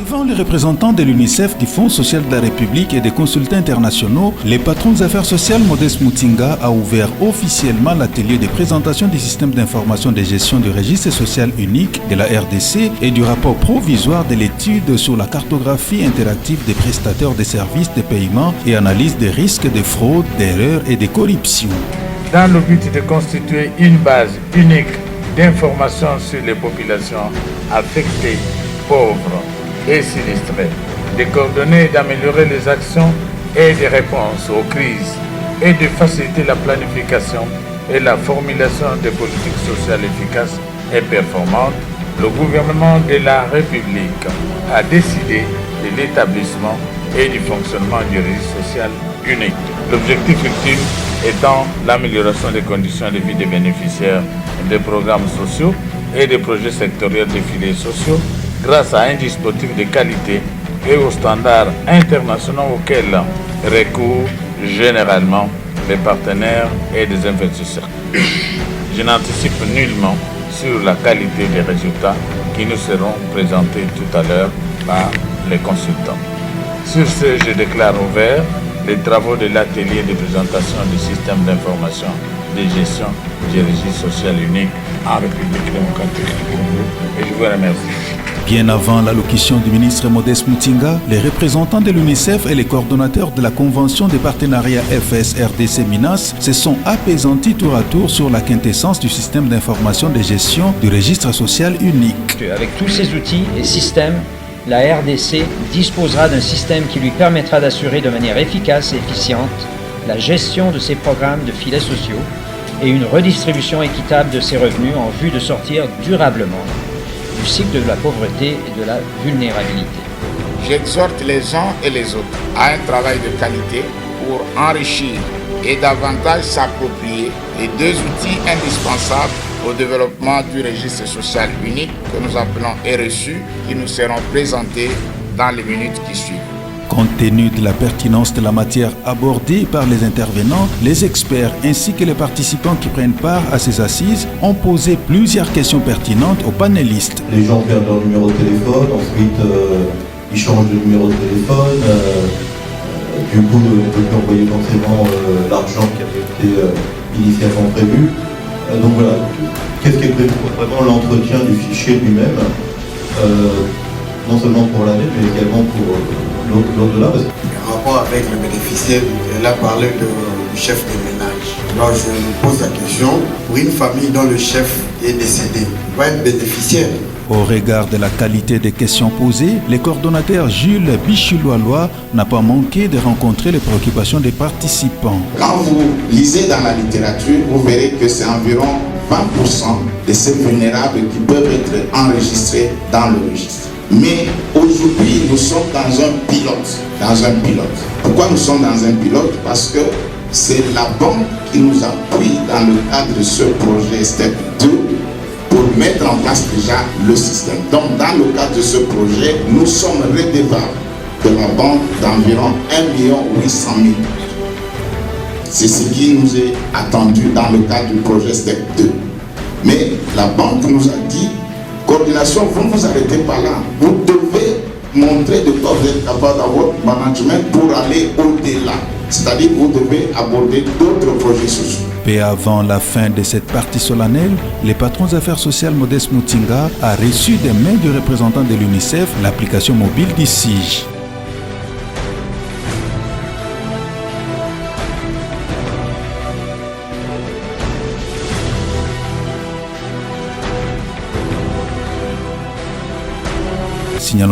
Devant les représentants de l'UNICEF, du Fonds social de la République et des consultants internationaux, le patron des affaires sociales Modeste Mutinga a ouvert officiellement l'atelier de présentation du système d'information de gestion du registre social unique de la RDC et du rapport provisoire de l'étude sur la cartographie interactive des prestataires de services de paiement et analyse des risques de fraude, d'erreurs et de corruption. Dans le but de constituer une base unique d'informations sur les populations affectées, pauvres et sinistrées, de coordonner et d'améliorer les actions et des réponses aux crises et de faciliter la planification et la formulation de politiques sociales efficaces et performantes, le gouvernement de la République a décidé de l'établissement et du fonctionnement du registre social unique. L'objectif ultime étant l'amélioration des conditions de vie des bénéficiaires des programmes sociaux et des projets sectoriels de filets sociaux grâce à un dispositif de qualité et aux standards internationaux auxquels recourent généralement les partenaires et les investisseurs. Je n'anticipe nullement sur la qualité des résultats qui nous seront présentés tout à l'heure par les consultants. Sur ce, je déclare ouvert les travaux de l'atelier de présentation du système d'information de gestion du registre social unique en République démocratique du Congo et je vous remercie. Bien avant l'allocution du ministre Modeste Mutinga, les représentants de l'UNICEF et les coordonnateurs de la Convention des partenariats FS-RDC-MINAS se sont apaisantis tour à tour sur la quintessence du système d'information de gestion du registre social unique. Avec tous ces outils et systèmes, la RDC disposera d'un système qui lui permettra d'assurer de manière efficace et efficiente la gestion de ses programmes de filets sociaux et une redistribution équitable de ses revenus en vue de sortir durablement du cycle de la pauvreté et de la vulnérabilité. J'exhorte les uns et les autres à un travail de qualité pour enrichir et davantage s'approprier les deux outils indispensables au développement du registre social unique que nous appelons RSU, qui nous seront présentés dans les minutes qui suivent. Compte tenu de la pertinence de la matière abordée par les intervenants, les experts ainsi que les participants qui prennent part à ces assises ont posé plusieurs questions pertinentes aux panélistes. Les gens perdent leur numéro de téléphone, ensuite ils changent de numéro de téléphone, du coup on ne peut plus envoyer forcément l'argent qui avait été initialement prévu. Donc voilà, qu'est-ce qui est prévu pour vraiment l'entretien du fichier lui-même, non seulement pour l'année, mais également pour l'au-delà. En rapport avec le bénéficiaire, elle a parlé du chef de ménage. Alors je me pose la question, pour une famille dont le chef est décédé, il va être bénéficiaire. Au regard de la qualité des questions posées, le coordonnateur Jules Bichiloualois n'a pas manqué de rencontrer les préoccupations des participants. Quand vous lisez dans la littérature, vous verrez que c'est environ 20% de ces vulnérables qui peuvent être enregistrés dans le registre. Mais aujourd'hui, nous sommes dans un pilote. Pourquoi nous sommes dans un pilote? Parce que c'est la banque qui nous appuie dans le cadre de ce projet STEP 2 pour mettre en place déjà le système. Donc, dans le cadre de ce projet, nous sommes redevables de la banque d'environ 1 800 000. C'est ce qui nous est attendu dans le cadre du projet STEP 2. Mais la banque nous a dit, coordination, vous ne vous arrêtez pas là. Vous devez montrer de quoi vous êtes capable dans votre management pour aller au-delà. C'est-à-dire que vous devez aborder d'autres projets sociaux. Peu avant la fin de cette partie solennelle, le patron des affaires sociales Modeste Mutinga a reçu des mains du représentant de l'UNICEF l'application mobile d'ICIGE. Signalant